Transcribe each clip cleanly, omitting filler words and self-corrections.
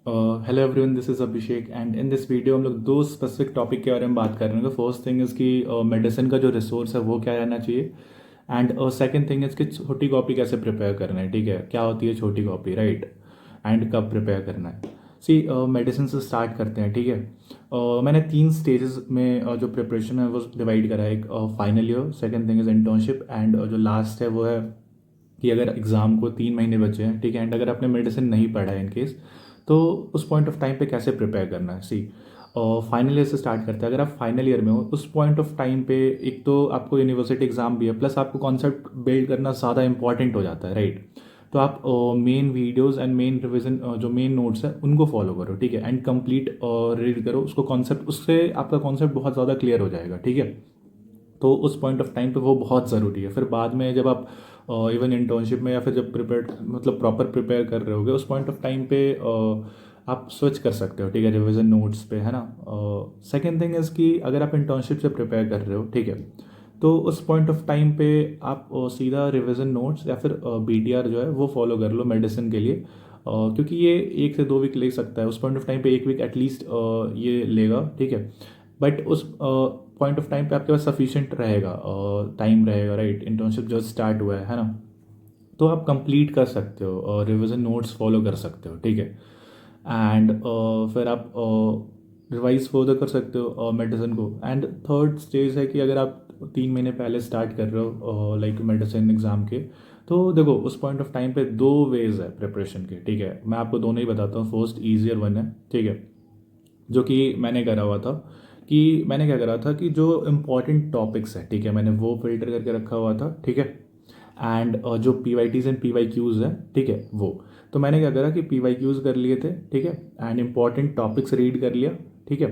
Hello everyone, this is Abhishek and in this video हम लोग दो स्पेसिफिक टॉपिक के बारे में बात कर रहे हैं। फर्स्ट थिंग इज़ कि मेडिसिन का जो रिसोर्स है वो क्या रहना चाहिए, एंड सेकंड थिंग इज़ कि छोटी कॉपी कैसे प्रिपेयर करना है। ठीक है, क्या होती है छोटी कॉपी, राइट, एंड कब प्रिपेयर करना है। सी मेडिसिन से स्टार्ट करते हैं। ठीक है, मैंने तीन स्टेजेस में जो प्रिपरेशन है वो डिवाइड करा है। एक final year, second thing is internship, and जो लास्ट है वो है कि अगर एग्ज़ाम को 3 महीने बचे हैं, ठीक है, एंड अगर आपने मेडिसिन नहीं पढ़ा है इन केस, तो उस पॉइंट ऑफ टाइम पे कैसे प्रिपेयर करना है। सी फाइनल ईयर से स्टार्ट करते हैं। अगर आप फाइनल ईयर में हो उस पॉइंट ऑफ टाइम पे एक तो आपको यूनिवर्सिटी एग्ज़ाम भी है, प्लस आपको कॉन्सेप्ट बिल्ड करना ज़्यादा इंपॉर्टेंट हो जाता है, राइट। तो आप main videos and mean reversion जो मेन नोट्स है उनको फॉलो करो, ठीक है, एंड कंप्लीट रीड करो उसको कॉन्सेप्ट, उससे आपका कॉन्सेप्ट बहुत ज़्यादा क्लियर हो जाएगा। ठीक है, तो उस पॉइंट ऑफ टाइम पे वो बहुत ज़रूरी है। फिर बाद में जब आप इवन इंटर्नशिप में या फिर जब प्रिपेयर मतलब प्रॉपर प्रिपेयर कर रहे होगे उस पॉइंट ऑफ टाइम पे आप स्विच कर सकते हो, ठीक है, रिवीजन नोट्स पे, है ना। सेकेंड थिंग इज़ कि अगर आप इंटर्नशिप से प्रिपेयर कर रहे हो, ठीक है, तो उस पॉइंट ऑफ टाइम पे आप सीधा रिवीजन नोट्स या फिर बीटीआर जो है वो फॉलो कर लो मेडिसिन के लिए। क्योंकि ये 1 से 2 वीक ले सकता है, उस पॉइंट ऑफ टाइम पे 1 वीक एटलीस्ट ये लेगा, ठीक है। बट उस पॉइंट ऑफ टाइम पे आपके पास सफिशिएंट रहेगा, टाइम रहेगा, राइट। इंटर्नशिप जस्ट स्टार्ट हुआ है ना, तो आप कंप्लीट कर सकते हो और रिवीजन नोट्स फॉलो कर सकते हो, ठीक है। एंड फिर आप रिवाइज फर्दर कर सकते हो मेडिसिन को। एंड थर्ड स्टेज है कि अगर आप 3 महीने पहले स्टार्ट कर रहे हो लाइक मेडिसिन एग्ज़ाम के, तो देखो उस पॉइंट ऑफ टाइम पे दो वेज है प्रिपरेशन के, ठीक है। मैं आपको दोनों ही बताता हूँ। फर्स्ट ईजियर वन है, ठीक है, जो कि मैंने करा हुआ था। कि मैंने क्या करा था कि जो इम्पोर्टेंट टॉपिक्स है, ठीक है, मैंने वो फिल्टर करके रखा हुआ था, ठीक है। एंड जो P Y Ts and P Y Qs है, ठीक है, वो तो मैंने क्या करा कि पी वाई क्यूज़ कर लिए थे, ठीक है, एंड इम्पॉर्टेंट टॉपिक्स रीड कर लिया, ठीक है।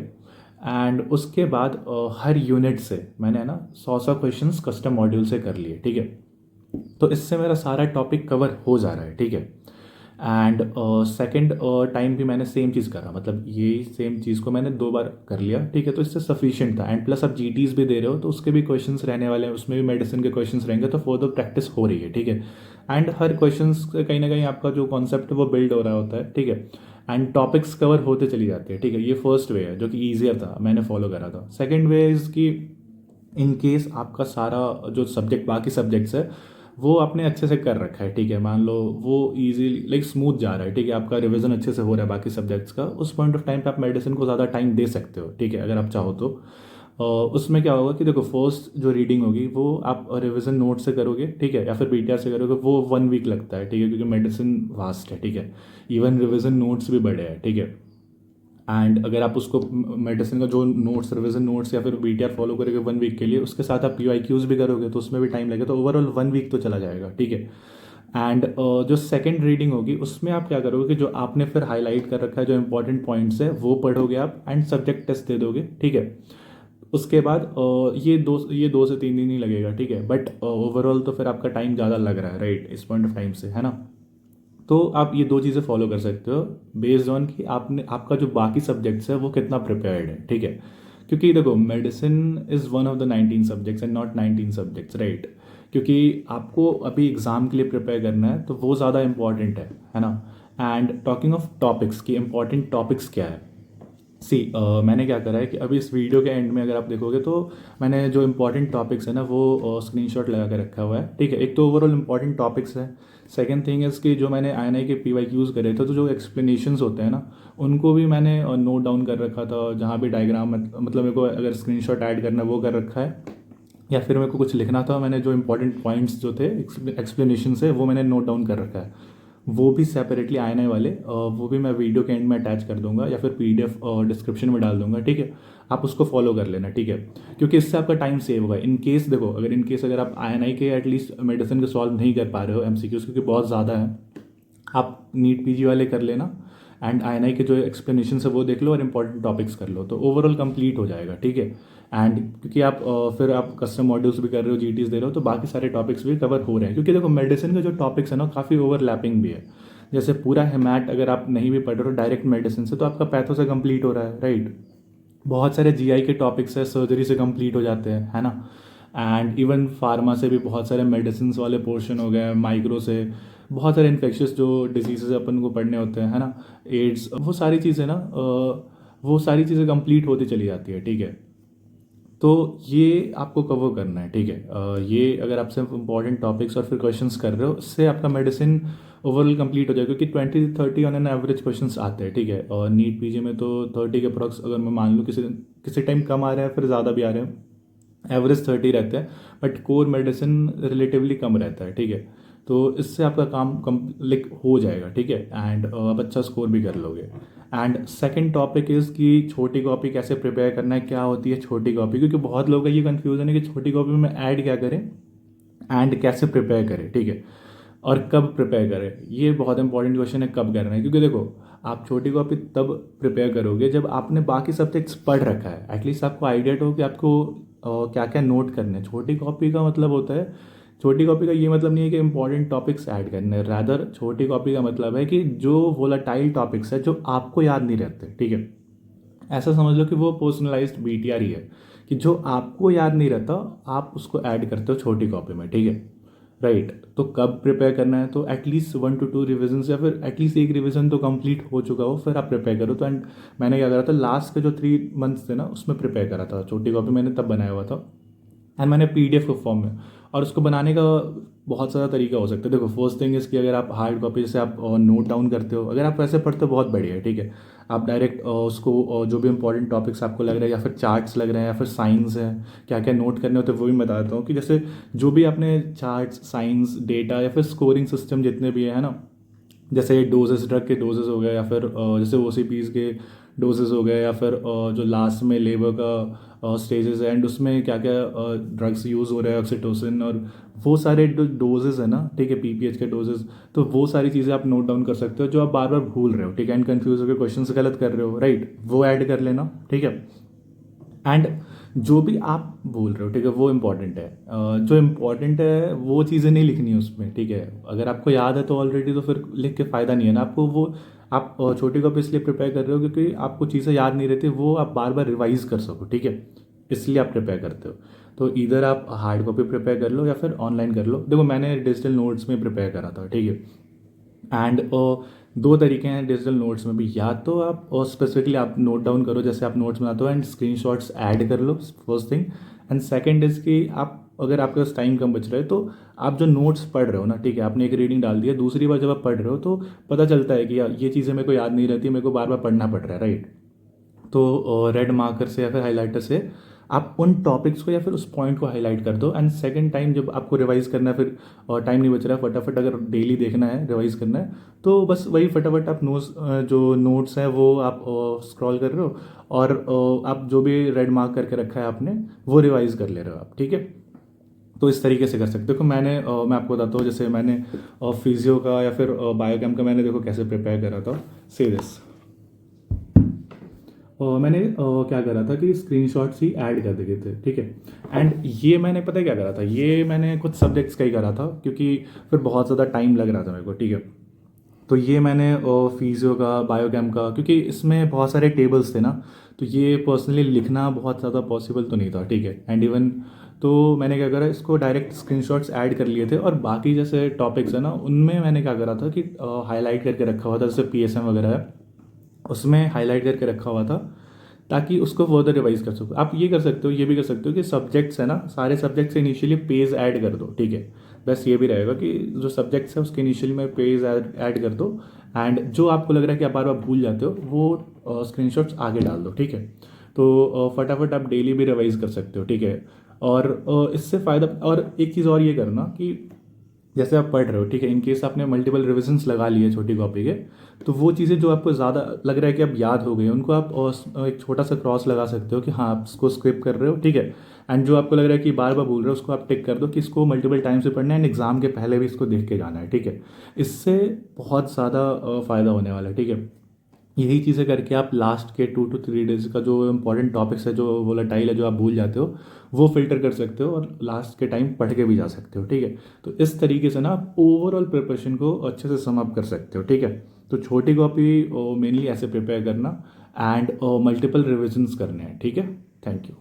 एंड उसके बाद हर यूनिट से मैंने, है ना, 100 क्वेश्चन कस्टम मॉड्यूल से कर लिए, ठीक है। तो इससे मेरा सारा टॉपिक कवर हो जा रहा है, ठीक है। एंड सेकेंड टाइम भी मैंने सेम चीज़ करा, मतलब यही सेम चीज़ को मैंने 2 बार कर लिया, ठीक है, तो इससे सफिशिएंट था। एंड प्लस आप जीटीज भी दे रहे हो तो उसके भी क्वेश्चंस रहने वाले हैं, उसमें भी मेडिसिन के क्वेश्चंस रहेंगे, तो फर्दर प्रैक्टिस हो रही है, ठीक है। एंड हर क्वेश्चंस कहीं ना कहीं आपका जो कॉन्सेप्ट है वो बिल्ड हो रहा होता है, ठीक है। एंड टॉपिक्स कवर होते चली जाती है, ठीक है। ये फर्स्ट वे है जो कि ईजियर था, मैंने फॉलो करा था। सेकेंड वे इज़ कि इन केस आपका सारा जो सब्जेक्ट बाकी सब्जेक्ट्स है वो आपने अच्छे से कर रखा है, ठीक है, मान लो वो इजीली लाइक स्मूथ जा रहा है, ठीक है, आपका रिवीजन अच्छे से हो रहा है बाकी सब्जेक्ट्स का, उस पॉइंट ऑफ टाइम पे आप मेडिसिन को ज़्यादा टाइम दे सकते हो, ठीक है, अगर आप चाहो तो। उसमें क्या होगा कि देखो फर्स्ट जो रीडिंग होगी वो आप रिवीजन नोट से करोगे, ठीक है, या फिर बीटीआर से करोगे, वो 1 वीक लगता है, ठीक है, क्योंकि मेडिसिन वास्ट है, ठीक है। इवन रिवीजन नोट्स भी बड़े हैं, ठीक है। एंड अगर आप उसको मेडिसिन का जो नोट्स रिवीजन नोट्स या फिर बीटीआर फॉलो करोगे 1 वीक के लिए, उसके साथ आप पीवाईक्यूज भी करोगे तो उसमें भी टाइम लगेगा, तो ओवरऑल 1 वीक तो चला जाएगा, ठीक है। एंड जो सेकंड रीडिंग होगी उसमें आप क्या करोगे कि जो आपने फिर हाईलाइट कर रखा है जो इंपॉर्टेंट पॉइंट्स है वो पढ़ोगे आप, एंड सब्जेक्ट टेस्ट दे दोगे, ठीक है। उसके बाद ये दो से 3 दिन ही लगेगा, ठीक है, बट ओवरऑल तो फिर आपका टाइम ज़्यादा लग रहा है, राइट, इस पॉइंट ऑफ टाइम से, है ना। तो आप ये दो चीज़ें फॉलो कर सकते हो बेस्ड ऑन कि आपने आपका जो बाकी सब्जेक्ट्स है वो कितना प्रिपेयर्ड है, ठीक है। क्योंकि देखो medicine is one of the 19 subjects and not 19 subjects, right. क्योंकि आपको अभी एग्ज़ाम के लिए प्रिपेयर करना है तो वो ज़्यादा इंपॉर्टेंट है ना। एंड टॉकिंग ऑफ टॉपिक्स की इंपॉर्टेंट टॉपिक्स क्या है। सी मैंने क्या करा है कि अभी इस वीडियो के एंड में अगर आप देखोगे तो मैंने जो इंपॉर्टेंट टॉपिक्स है ना वो स्क्रीनशॉट लगा के रखा हुआ है, ठीक है। एक तो ओवरऑल इंपॉर्टेंट टॉपिक्स है। सेकंड थिंग इज़ कि जो मैंने आईएनआई के पीवाईक्यूज़ करे थे तो जो एक्सप्लेनेशंस होते हैं ना उनको भी मैंने नोट डाउन कर रखा था, जहाँ भी डायग्राम मतलब मेरे को अगर स्क्रीनशॉट ऐड करना है वो कर रखा है, या फिर मेरे को कुछ लिखना था, मैंने जो इंपॉर्टेंट पॉइंट्स जो थे एक्सप्लेनेशन से वो मैंने नोट डाउन कर रखा है। वो भी सेपरेटली आने वाले वो भी मैं वीडियो के एंड में अटैच कर दूंगा या फिर पीडीएफ डिस्क्रिप्शन में डाल दूंगा, ठीक है। आप उसको फॉलो कर लेना, ठीक है, क्योंकि इससे आपका टाइम सेव होगा। इन केस देखो अगर इन केस अगर आप आईएनआई के एटलीस्ट मेडिसिन के सॉल्व नहीं कर पा रहे हो एमसीक्यूज क्योंकि बहुत ज़्यादा है, आप नीट पीजी वाले कर लेना, एंड आईएनआई के जो एक्सप्लेनेशन है वो देख लो और इंपॉर्टेंट टॉपिक्स कर लो, तो ओवरऑल कंप्लीट हो जाएगा, ठीक है। एंड क्योंकि आप फिर आप कस्टम मॉड्यूल्स भी कर रहे हो, जीटीज दे रहे हो, तो बाकी सारे टॉपिक्स भी कवर हो रहे हैं। क्योंकि देखो मेडिसिन के जो टॉपिक्स है ना काफ़ी ओवरलैपिंग भी है। जैसे पूरा हेमैट अगर आप नहीं भी पढ़ रहे हो डायरेक्ट मेडिसिन से तो आपका पैथो से कंप्लीट हो रहा है, राइट। बहुत सारे जीआई के टॉपिक्स है सर्जरी से कंप्लीट हो जाते हैं, है ना। एंड इवन फार्मा से भी बहुत सारे मेडिसिन वाले पोर्शन हो गए, माइक्रो से बहुत सारे इन्फेक्शियस जो डिजीज़ अपन को पढ़ने होते हैं, है ना, एड्स, वो सारी चीज़ें ना वो सारी चीज़ें कंप्लीट होती चली जाती है, ठीक है। तो ये आपको कवर करना है, ठीक है। ये अगर आप सिर्फ इंपॉर्टेंट टॉपिक्स और फिर क्वेश्चंस कर रहे हो, इससे आपका मेडिसिन ओवरऑल कंप्लीट हो जाएगा, क्योंकि 20 30 ऑन एन एवरेज क्वेश्चंस आते हैं, ठीक है। और नीट पीजी में तो 30 के अप्रॉक्स, अगर मैं मान लूँ किसी किसी टाइम कम आ रहे हैं फिर ज़्यादा भी आ रहे हैं, एवरेज 30 रहते हैं, बट कोर मेडिसिन रिलेटिवली कम रहता है, ठीक है। तो इससे आपका काम लाइक हो जाएगा, ठीक है, एंड आप अच्छा स्कोर भी कर लोगे। एंड सेकंड टॉपिक इज़ कि छोटी कॉपी कैसे प्रिपेयर करना है, क्या होती है छोटी कॉपी, क्योंकि बहुत लोगों का ये कन्फ्यूजन है कि छोटी कॉपी में ऐड क्या करें एंड कैसे प्रिपेयर करें, ठीक है, और कब प्रिपेयर करें। ये बहुत इंपॉर्टेंट क्वेश्चन है, कब करना है, क्योंकि देखो आप छोटी कॉपी तब प्रिपेयर करोगे जब आपने बाकी सब्जेक्ट्स पढ़ रखा है, एटलीस्ट आपको आइडिया हो कि आपको क्या क्या नोट करने हैं। छोटी कॉपी का मतलब होता है, छोटी कॉपी का ये मतलब नहीं है कि इंपॉर्टेंट टॉपिक्स ऐड करने हैं, रादर छोटी कॉपी का मतलब है कि जो वोलाटाइल टॉपिक्स है जो आपको याद नहीं रहते, ठीक है। ऐसा समझ लो कि वो पर्सनलाइज्ड बीटीआर ही है, कि जो आपको याद नहीं रहता आप उसको ऐड करते हो छोटी कॉपी में, ठीक है, राइट। तो कब प्रिपेयर करना है, तो एटलीस्ट 1 to 2 रिविजन, या फिर एटलीस्ट एक रिविजन तो कंप्लीट हो चुका हो फिर आप प्रिपेयर करो। तो एंड मैंने क्या करा था, लास्ट के जो 3 मंथ्स थे ना उसमें प्रिपेयर करा था, छोटी कॉपी मैंने तब बनाया हुआ था, एंड मैंने पीडीएफ के फॉर्म में। और उसको बनाने का बहुत सारा तरीका हो सकता है। देखो फर्स्ट थिंग इसकी, अगर आप हार्ड कॉपी से आप नोट डाउन करते हो, अगर आप वैसे पढ़ते हो बहुत बढ़िया है, ठीक है। आप डायरेक्ट उसको जो भी इंपॉर्टेंट टॉपिक्स आपको लग रहे हैं या फिर चार्ट्स लग रहे हैं या फिर साइंस है, क्या क्या नोट करने होते हैं वो भी मैं बताता हूँ, कि जैसे जो भी आपने चार्ट्स, साइंस, डेटा या फिर स्कोरिंग सिस्टम जितने भी है ना, जैसे डोजेस, ड्रग के डोजेस हो गए, या फिर जैसे ओसीपीज के डोजेस हो गए, या फिर जो लास्ट में लेबर का स्टेजेस है एंड उसमें क्या क्या ड्रग्स यूज़ हो रहे हैं, ऑक्सीटोसिन, और वो सारे जो डोजेस है ना, ठीक है, पीपीएच के डोजेस, तो वो सारी चीज़ें आप नोट डाउन कर सकते हो जो आप बार बार भूल रहे हो, ठीक है, एंड कन्फ्यूज होकर क्वेश्चन गलत कर रहे हो, राइट, वो ऐड कर लेना, ठीक है। एंड जो भी आप बोल रहे हो, ठीक है, वो इम्पॉर्टेंट है। जो इम्पॉर्टेंट है वो चीज़ें नहीं लिखनी है उसमें, ठीक है। अगर आपको याद है तो ऑलरेडी, तो फिर लिख के फ़ायदा नहीं है ना आपको। वो आप छोटी कॉपी इसलिए प्रिपेयर कर रहे हो क्योंकि आपको चीज़ें याद नहीं रहती, वो आप बार बार रिवाइज कर सको, ठीक है, इसलिए आप प्रिपेयर करते हो। तो इधर आप हार्ड कॉपी प्रिपेयर कर लो या फिर ऑनलाइन कर लो। देखो मैंने डिजिटल नोट्स में प्रिपेयर करा था, ठीक है। एंड दो तरीके हैं डिजिटल नोट्स में भी, या तो आप स्पेसिफिकली आप नोट डाउन करो जैसे आप नोट्स बनाते हो एंड स्क्रीनशॉट्स ऐड कर लो, first thing. And second is कि आप, अगर आपके पास टाइम कम बच रहा है तो आप जो नोट्स पढ़ रहे हो ना, ठीक है, आपने एक रीडिंग डाल दिया, दूसरी बार जब आप पढ़ रहे हो तो पता चलता है कि यार ये चीज़ें मेरे को याद नहीं रहती, मेरे को बार बार पढ़ना पड़ रहा है, राइट। तो रेड मार्कर से या फिर हाइलाइटर से आप उन टॉपिक्स को या फिर उस पॉइंट को हाईलाइट कर दो। एंड सेकंड टाइम जब आपको रिवाइज करना है, फिर टाइम नहीं बच रहा है, फटाफट अगर डेली देखना है, रिवाइज करना है, तो बस वही फटाफट आप जो नोट्स हैं वो आप स्क्रॉल कर रहे हो, और आप जो भी रेड मार्क करके रखा है आपने वो रिवाइज कर ले रहे हो आप, ठीक है। तो इस तरीके से कर सकते हो। देखो मैं आपको बताता हूँ, जैसे मैंने फिजियो का या फिर बायोकेम का मैंने देखो कैसे प्रिपेयर करा था, से दिस। मैंने क्या करा था कि स्क्रीनशॉट्स ही ऐड कर दिए थे, ठीक है। एंड ये मैंने पता है क्या करा था, ये मैंने कुछ सब्जेक्ट्स का ही करा था क्योंकि फिर बहुत ज़्यादा टाइम लग रहा था मेरे को, ठीक है। तो ये मैंने फिजियो का, बायोकेम का, क्योंकि इसमें बहुत सारे टेबल्स थे ना, तो ये पर्सनली लिखना बहुत ज़्यादा पॉसिबल तो नहीं था, ठीक है। एंड इवन तो मैंने क्या करा, इसको डायरेक्ट स्क्रीनशॉट्स ऐड कर लिए थे, और बाकी जैसे टॉपिक्स है ना उनमें मैंने क्या करा था कि हाईलाइट करके रखा हुआ था, जैसे पीएसएम वगैरह है उसमें हाईलाइट करके रखा हुआ था, ताकि उसको फर्दर रिवाइज कर सको। आप ये कर सकते हो, ये भी कर सकते हो कि सब्जेक्ट्स है ना, सारे सब्जेक्ट्स से इनिशियली पेज ऐड कर दो, ठीक है। बस ये भी रहेगा कि जो सब्जेक्ट्स है उसके इनिशियली में पेज ऐड कर दो, एंड जो आपको लग रहा है कि आप बार बार भूल जाते हो वो स्क्रीनशॉट्स आगे डाल दो, ठीक है। तो फटाफट आप डेली भी रिवाइज कर सकते हो, ठीक है। और इससे फ़ायदा, और एक चीज़ और ये करना कि जैसे आप पढ़ रहे हो, ठीक है, इन केस आपने मल्टीपल रिविजन्स लगा लिए छोटी कॉपी के, तो वो चीज़ें जो आपको ज़्यादा लग रहा है कि अब याद हो गई उनको आप एक छोटा सा क्रॉस लगा सकते हो कि हाँ आप इसको स्किप कर रहे हो, ठीक है। एंड जो आपको लग रहा है कि बार बार भूल रहे हो उसको आप टिक कर दो कि इसको मल्टीपल टाइम से पढ़ना है, एंड एग्जाम के पहले भी इसको देख के जाना है, ठीक है। इससे बहुत ज़्यादा फ़ायदा होने वाला है, ठीक है। यही चीज़ें करके आप लास्ट के 2 to 3 डेज का जो इंपॉर्टेंट टॉपिक्स है, जो वोलेटाइल है, जो आप भूल जाते हो, वो फिल्टर कर सकते हो और लास्ट के टाइम पढ़ के भी जा सकते हो, ठीक है। तो इस तरीके से ना आप ओवरऑल प्रिपरेशन को अच्छे से सम अप कर सकते हो, ठीक है। तो छोटी कॉपी मेनली ऐसे प्रिपेयर करना, एंड मल्टीपल रिविजन्स करने हैं, ठीक है। Thank you.